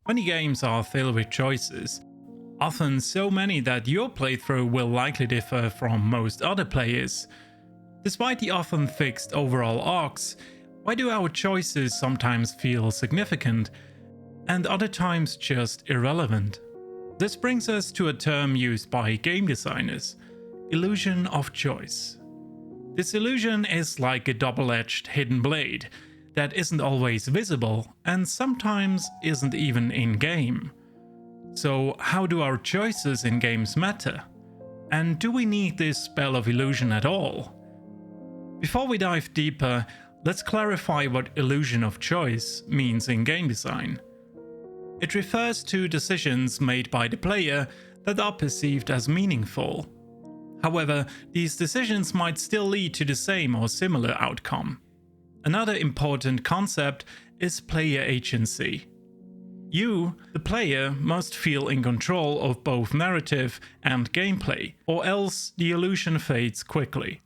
Many games are filled with choices, often so many that your playthrough will likely differ from most other players. Despite the often fixed overall arcs, why do our choices sometimes feel significant and other times just irrelevant? This brings us to a term used by game designers: illusion of choice. This illusion is like a double-edged hidden blade that isn't always visible and sometimes isn't even in-game. So how do our choices in games matter? And do we need this spell of illusion at all? Before we dive deeper, let's clarify what illusion of choice means in game design. It refers to decisions made by the player that are perceived as meaningful. However, these decisions might still lead to the same or similar outcome. Another important concept is player agency. You, the player, must feel in control of both narrative and gameplay, or else the illusion fades quickly.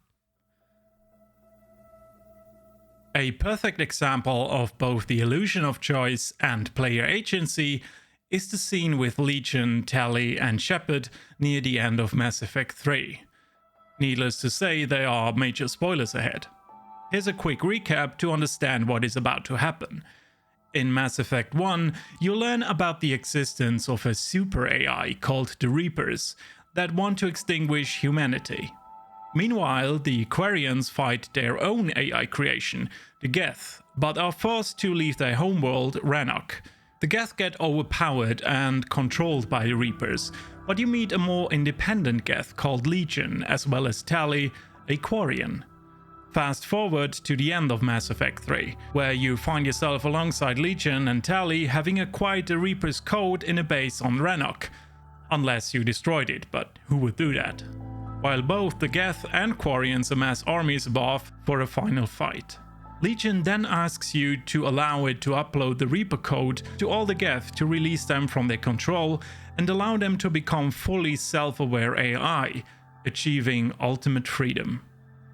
A perfect example of both the illusion of choice and player agency is the scene with Legion, Tali, and Shepard near the end of Mass Effect 3. Needless to say, there are major spoilers ahead. Here's a quick recap to understand what is about to happen. In Mass Effect 1, you learn about the existence of a super AI called the Reapers that want to extinguish humanity. Meanwhile, the Quarians fight their own AI creation, the Geth, but are forced to leave their homeworld, Rannoch. The Geth get overpowered and controlled by the Reapers, but you meet a more independent Geth called Legion, as well as Tali, a Quarian. Fast forward to the end of Mass Effect 3, where you find yourself alongside Legion and Tali having acquired the Reaper's code in a base on Rannoch. Unless you destroyed it, but who would do that? While both the Geth and Quarians amass armies above for a final fight. Legion then asks you to allow it to upload the Reaper code to all the Geth to release them from their control and allow them to become fully self-aware AI, achieving ultimate freedom.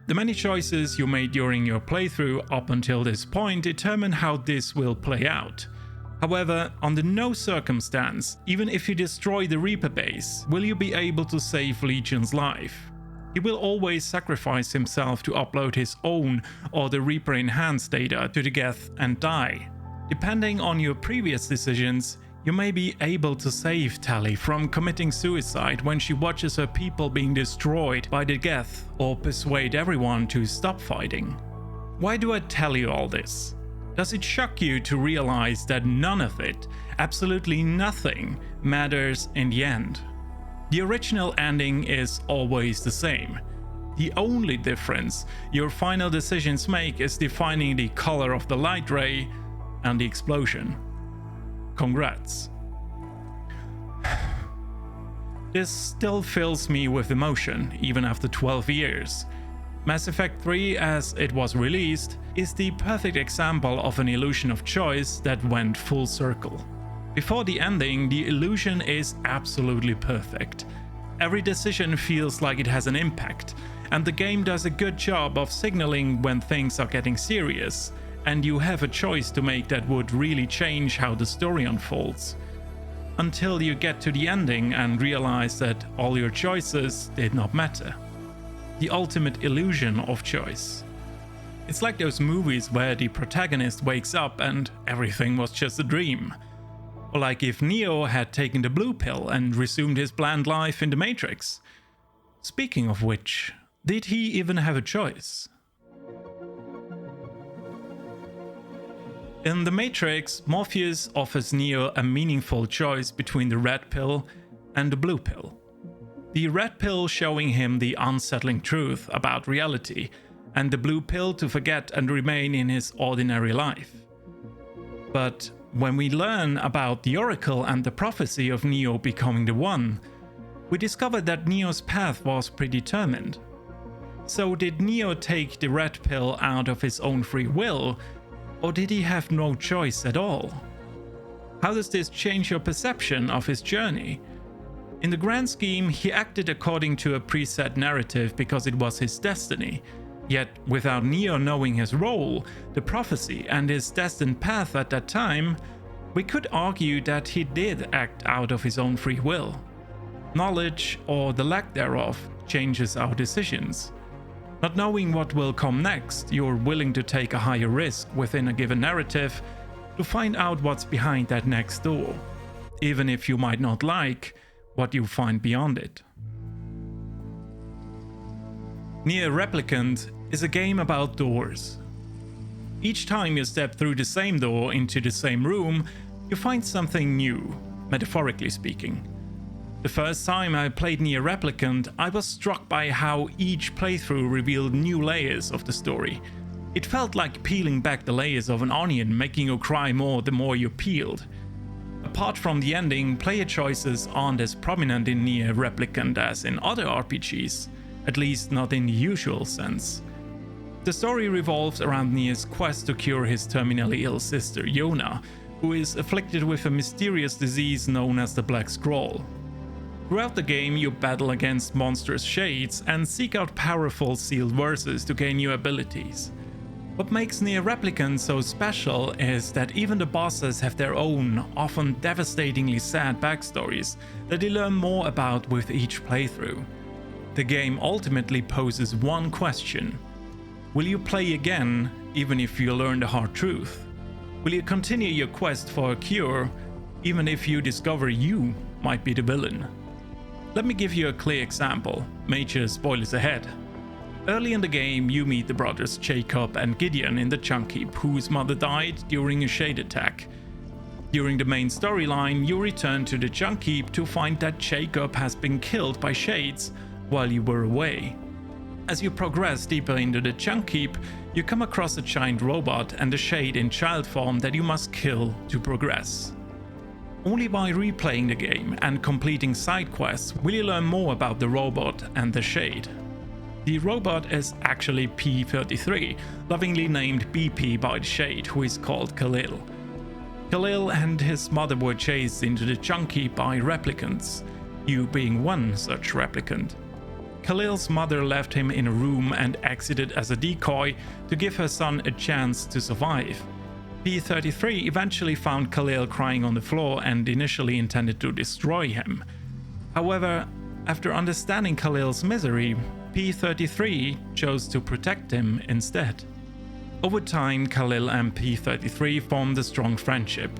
The many choices you made during your playthrough up until this point determine how this will play out. However, under no circumstance, even if you destroy the Reaper base, will you be able to save Legion's life. He will always sacrifice himself to upload his own or the Reaper enhanced data to the Geth and die. Depending on your previous decisions, you may be able to save Tali from committing suicide when she watches her people being destroyed by the Geth, or persuade everyone to stop fighting. Why do I tell you all this? Does it shock you to realize that none of it, absolutely nothing, matters in the end? The original ending is always the same. The only difference your final decisions make is defining the color of the light ray and the explosion. Congrats. This still fills me with emotion, even after 12 years. Mass Effect 3, as it was released, is the perfect example of an illusion of choice that went full circle. Before the ending, the illusion is absolutely perfect. Every decision feels like it has an impact, and the game does a good job of signaling when things are getting serious, and you have a choice to make that would really change how the story unfolds. Until you get to the ending and realize that all your choices did not matter. The ultimate illusion of choice. It's like those movies where the protagonist wakes up and everything was just a dream. Or like if Neo had taken the blue pill and resumed his bland life in the Matrix. Speaking of which, did he even have a choice? In The Matrix, Morpheus offers Neo a meaningful choice between the red pill and the blue pill. The red pill showing him the unsettling truth about reality, and the blue pill to forget and remain in his ordinary life. But when we learn about the Oracle and the prophecy of Neo becoming the One, we discover that Neo's path was predetermined. So did Neo take the red pill out of his own free will, or did he have no choice at all? How does this change your perception of his journey? In the grand scheme, he acted according to a preset narrative because it was his destiny. Yet, without Neo knowing his role, the prophecy, and his destined path at that time, We could argue that he did act out of his own free will. Knowledge, or the lack thereof, changes our decisions. Not knowing what will come next, you're willing to take a higher risk within a given narrative to find out what's behind that next door, even if you might not like what you find beyond it. Nier Replicant is a game about doors. Each time you step through the same door into the same room, you find something new, metaphorically speaking. The first time I played Nier Replicant, I was struck by how each playthrough revealed new layers of the story. It felt like peeling back the layers of an onion, making you cry more the more you peeled. Apart from the ending, player choices aren't as prominent in Nier Replicant as in other RPGs, at least not in the usual sense. The story revolves around Nier's quest to cure his terminally ill sister, Yona, who is afflicted with a mysterious disease known as the Black Scroll. Throughout the game, you battle against monstrous shades and seek out powerful sealed verses to gain new abilities. What makes Nier Replicant so special is that even the bosses have their own, often devastatingly sad backstories that you learn more about with each playthrough. The game ultimately poses one question: will you play again, even if you learn the hard truth? Will you continue your quest for a cure, even if you discover you might be the villain? Let me give you a clear example, major spoilers ahead. Early in the game, you meet the brothers Jacob and Gideon in the Chunk Heap, whose mother died during a shade attack. During the main storyline, you return to the Chunk Heap to find that Jacob has been killed by shades while you were away. As you progress deeper into the Chunk Heap, you come across a giant robot and a shade in child form that you must kill to progress. Only by replaying the game and completing side quests will you learn more about the robot and the shade. The robot is actually P-33, lovingly named BP by the shade, who is called Khalil. Khalil and his mother were chased into the Chunk Heap by replicants, you being one such replicant. Khalil's mother left him in a room and exited as a decoy to give her son a chance to survive. P-33 eventually found Khalil crying on the floor and initially intended to destroy him. However, after understanding Khalil's misery, P-33 chose to protect him instead. Over time, Khalil and P-33 formed a strong friendship.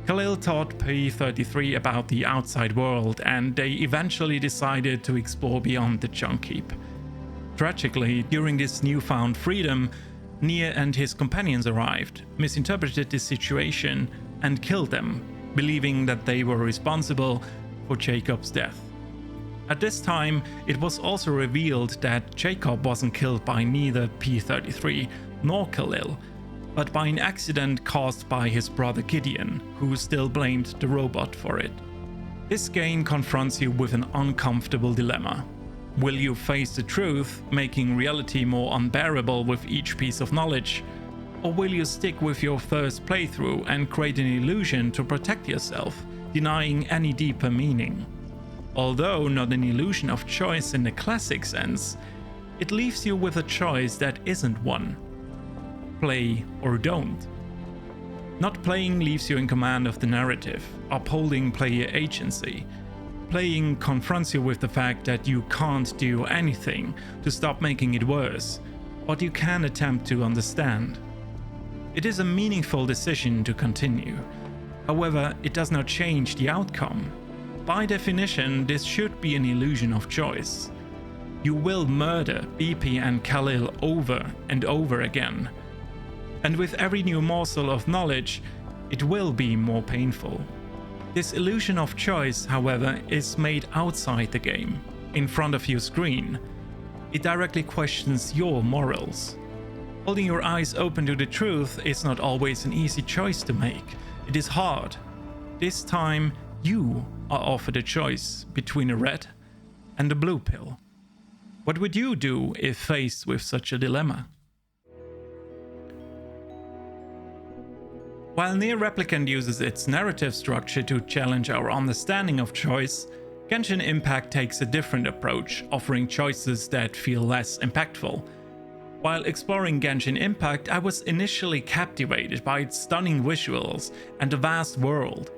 Khalil taught P-33 about the outside world, and they eventually decided to explore beyond the Chunk Heap. Tragically, during this newfound freedom, Nier and his companions arrived, misinterpreted the situation, and killed them, believing that they were responsible for Jacob's death. At this time, it was also revealed that Jacob wasn't killed by neither P-33 nor Khalil, but by an accident caused by his brother Gideon, who still blamed the robot for it. This game confronts you with an uncomfortable dilemma. Will you face the truth, making reality more unbearable with each piece of knowledge? Or will you stick with your first playthrough and create an illusion to protect yourself, denying any deeper meaning? Although not an illusion of choice in the classic sense, it leaves you with a choice that isn't one. Play or don't. Not playing leaves you in command of the narrative, upholding player agency. Playing confronts you with the fact that you can't do anything to stop making it worse, but you can attempt to understand. It is a meaningful decision to continue. However, it does not change the outcome. By definition, this should be an illusion of choice. You will murder BP and Khalil over and over again. And with every new morsel of knowledge, it will be more painful. This illusion of choice, however, is made outside the game, in front of your screen. It directly questions your morals. Holding your eyes open to the truth is not always an easy choice to make. It is hard. This time, you are offered a choice between a red and a blue pill. What would you do if faced with such a dilemma? While Nier Replicant uses its narrative structure to challenge our understanding of choice, Genshin Impact takes a different approach, offering choices that feel less impactful. While exploring Genshin Impact, I was initially captivated by its stunning visuals and the vast world.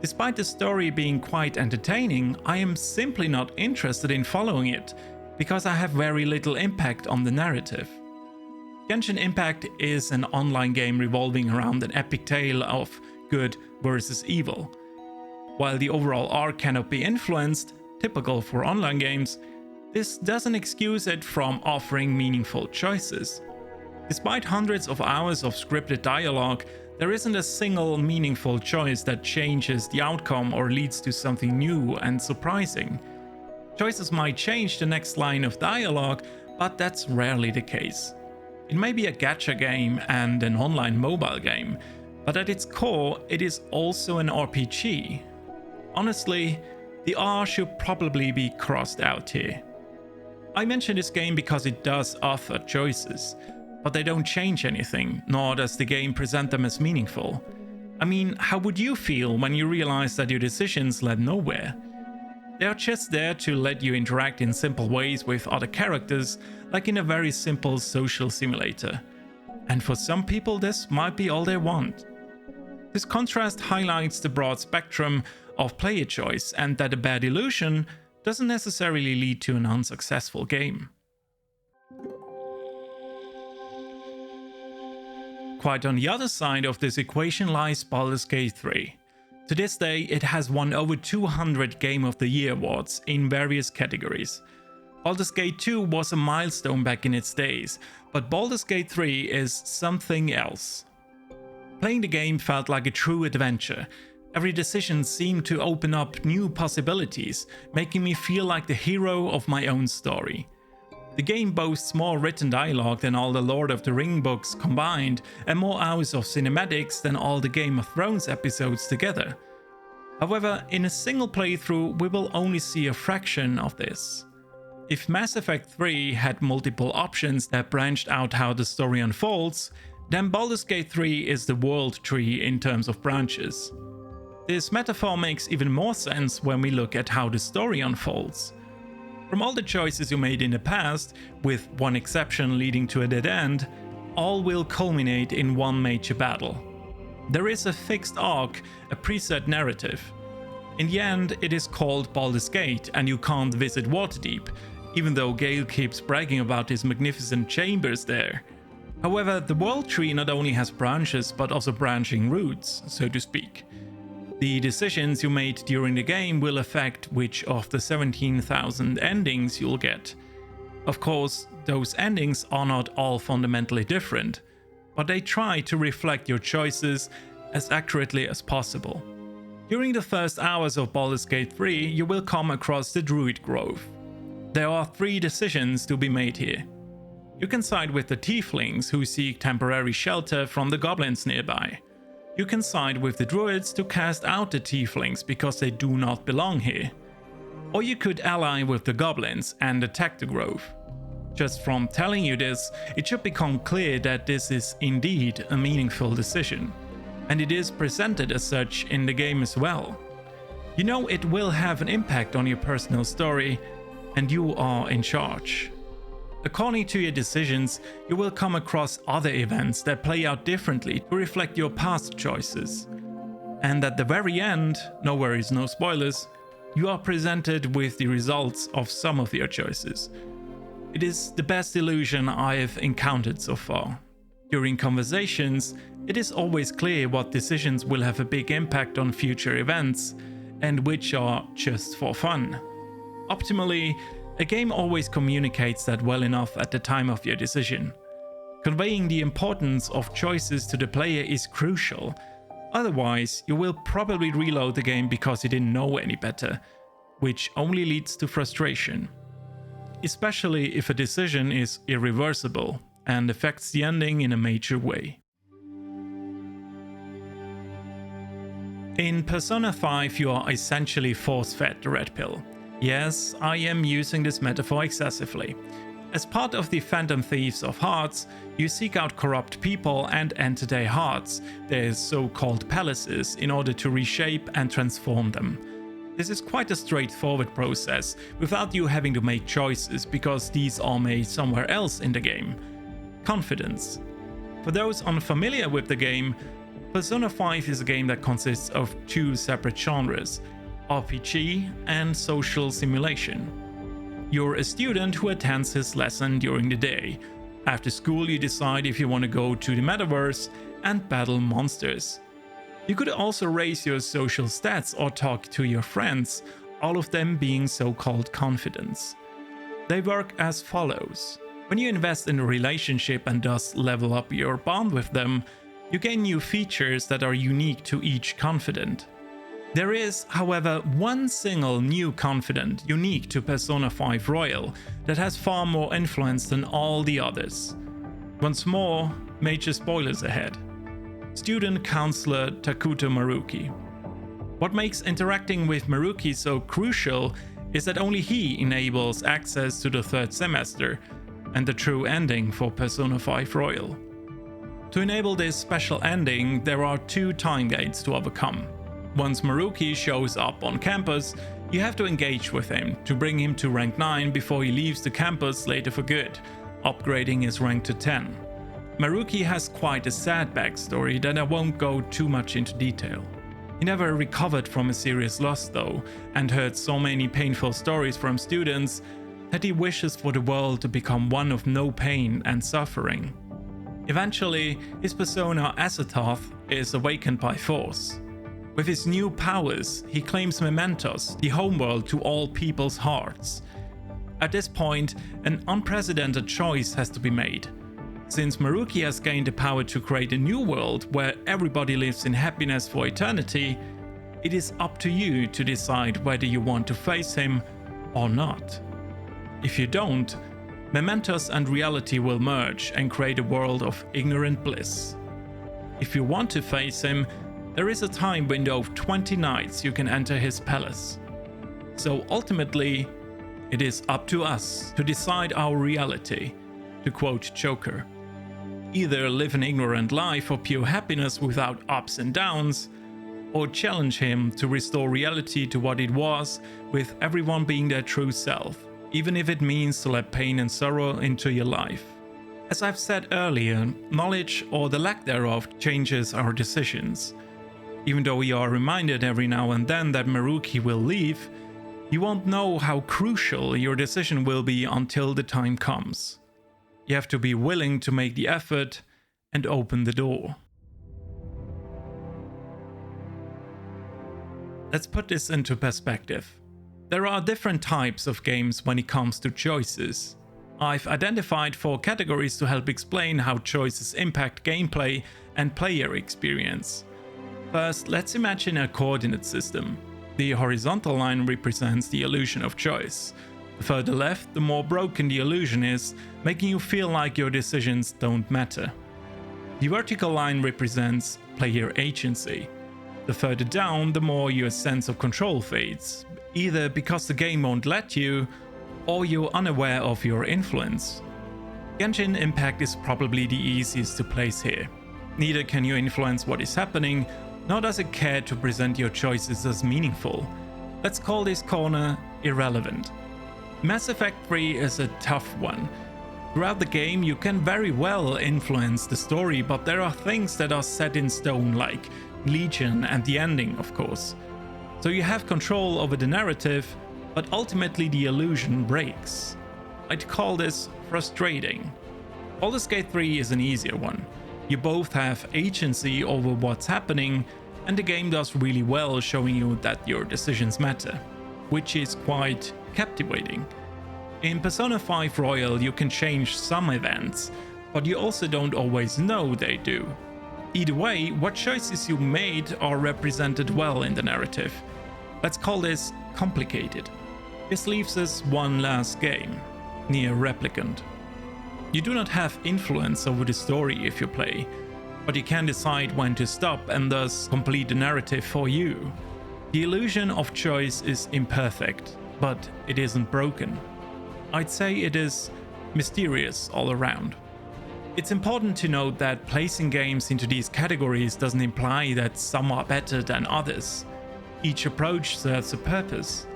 Despite the story being quite entertaining, I am simply not interested in following it, because I have very little impact on the narrative. Genshin Impact is an online game revolving around an epic tale of good versus evil. While the overall arc cannot be influenced, typical for online games, this doesn't excuse it from offering meaningful choices. Despite hundreds of hours of scripted dialogue, there isn't a single meaningful choice that changes the outcome or leads to something new and surprising. Choices might change the next line of dialogue, but that's rarely the case. It may be a gacha game and an online mobile game, but at its core, it is also an RPG. Honestly, the R should probably be crossed out here. I mention this game because it does offer choices, but they don't change anything, nor does the game present them as meaningful. I mean, how would you feel when you realize that your decisions led nowhere? They are just there to let you interact in simple ways with other characters, like in a very simple social simulator. And for some people, this might be all they want. This contrast highlights the broad spectrum of player choice and that a bad illusion doesn't necessarily lead to an unsuccessful game. Quite on the other side of this equation lies Baldur's Gate 3. To this day, it has won over 200 Game of the Year awards in various categories. Baldur's Gate 2 was a milestone back in its days, but Baldur's Gate 3 is something else. Playing the game felt like a true adventure. Every decision seemed to open up new possibilities, making me feel like the hero of my own story. The game boasts more written dialogue than all the Lord of the Rings books combined, and more hours of cinematics than all the Game of Thrones episodes together. However, in a single playthrough, we will only see a fraction of this. If Mass Effect 3 had multiple options that branched out how the story unfolds, then Baldur's Gate 3 is the world tree in terms of branches. This metaphor makes even more sense when we look at how the story unfolds. From all the choices you made in the past, with one exception leading to a dead end, all will culminate in one major battle. There is a fixed arc, a preset narrative. In the end, it is called Baldur's Gate, and you can't visit Waterdeep, even though Gale keeps bragging about his magnificent chambers there. However, the world tree not only has branches, but also branching roots, so to speak. The decisions you made during the game will affect which of the 17,000 endings you'll get. Of course, those endings are not all fundamentally different, but they try to reflect your choices as accurately as possible. During the first hours of Baldur's Gate 3, you will come across the Druid Grove. There are 3 decisions to be made here. You can side with the Tieflings who seek temporary shelter from the goblins nearby. You can side with the druids to cast out the tieflings because they do not belong here. Or you could ally with the goblins and attack the grove. Just from telling you this, it should become clear that this is indeed a meaningful decision. And it is presented as such in the game as well. You know it will have an impact on your personal story, and you are in charge. According to your decisions, you will come across other events that play out differently to reflect your past choices. And at the very end, no worries, no spoilers, you are presented with the results of some of your choices. It is the best illusion I have encountered so far. During conversations, it is always clear what decisions will have a big impact on future events, and which are just for fun. Optimally, a game always communicates that well enough at the time of your decision. Conveying the importance of choices to the player is crucial, otherwise you will probably reload the game because you didn't know any better, which only leads to frustration. Especially if a decision is irreversible and affects the ending in a major way. In Persona 5 you are essentially force-fed the red pill. Yes, I am using this metaphor excessively. As part of the Phantom Thieves of Hearts, you seek out corrupt people and enter their hearts, their so-called palaces, in order to reshape and transform them. This is quite a straightforward process, without you having to make choices, because these are made somewhere else in the game. confidence. For those unfamiliar with the game, Persona 5 is a game that consists of two separate genres, RPG and social simulation. You're a student who attends his lesson during the day. After school, you decide if you want to go to the metaverse and battle monsters. You could also raise your social stats or talk to your friends, all of them being so-called confidence. They work as follows. When you invest in a relationship and thus level up your bond with them, you gain new features that are unique to each confidant. There is, however, one single new confidant unique to Persona 5 Royal that has far more influence than all the others. Once more, major spoilers ahead. Student Counselor Takuto Maruki. What makes interacting with Maruki so crucial is that only he enables access to the third semester and the true ending for Persona 5 Royal. To enable this special ending, there are two time gates to overcome. Once Maruki shows up on campus, you have to engage with him to bring him to rank 9 before he leaves the campus later for good, upgrading his rank to 10. Maruki has quite a sad backstory that I won't go too much into detail. He never recovered from a serious loss though, and heard so many painful stories from students that he wishes for the world to become one of no pain and suffering. Eventually, his persona Azathoth is awakened by force. With his new powers, he claims Mementos, the homeworld to all people's hearts. At this point, an unprecedented choice has to be made. Since Maruki has gained the power to create a new world where everybody lives in happiness for eternity, it is up to you to decide whether you want to face him or not. If you don't, Mementos and reality will merge and create a world of ignorant bliss. If you want to face him, there is a time window of 20 nights you can enter his palace. So ultimately, it is up to us to decide our reality, to quote Joker. Either live an ignorant life for pure happiness without ups and downs, or challenge him to restore reality to what it was, with everyone being their true self, even if it means to let pain and sorrow into your life. As I've said earlier, knowledge or the lack thereof changes our decisions. Even though we are reminded every now and then that Maruki will leave, you won't know how crucial your decision will be until the time comes. You have to be willing to make the effort and open the door. Let's put this into perspective. There are different types of games when it comes to choices. I've identified 4 categories to help explain how choices impact gameplay and player experience. First, let's imagine a coordinate system. The horizontal line represents the illusion of choice. The further left, the more broken the illusion is, making you feel like your decisions don't matter. The vertical line represents player agency. The further down, the more your sense of control fades, either because the game won't let you, or you're unaware of your influence. Genshin Impact is probably the easiest to place here. Neither can you influence what is happening, nor does it care to present your choices as meaningful. Let's call this corner irrelevant. Mass Effect 3 is a tough one. Throughout the game, you can very well influence the story, but there are things that are set in stone, like Legion and the ending, of course. So you have control over the narrative, but ultimately the illusion breaks. I'd call this frustrating. Baldur's Gate 3 is an easier one. You both have agency over what's happening, and the game does really well showing you that your decisions matter, which is quite captivating. In Persona 5 Royal, you can change some events, but you also don't always know they do. Either way, what choices you made are represented well in the narrative. Let's call this complicated. This leaves us one last game, Nier Replicant. You do not have influence over the story if you play, but you can decide when to stop and thus complete the narrative for you. The illusion of choice is imperfect, but it isn't broken. I'd say it is mysterious all around. It's important to note that placing games into these categories doesn't imply that some are better than others. Each approach serves a purpose,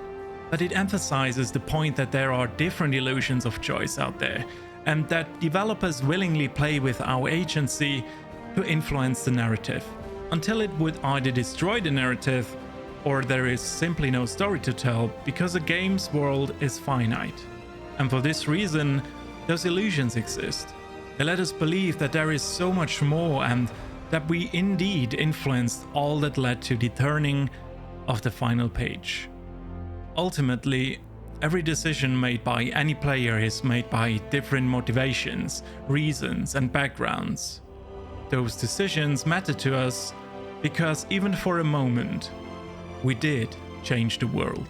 but it emphasizes the point that there are different illusions of choice out there, and that developers willingly play with our agency to influence the narrative, until it would either destroy the narrative or there is simply no story to tell because a game's world is finite. And for this reason, those illusions exist. They let us believe that there is so much more and that we indeed influenced all that led to the turning of the final page. Ultimately, every decision made by any player is made by different motivations, reasons, and backgrounds. Those decisions matter to us because even for a moment, we did change the world.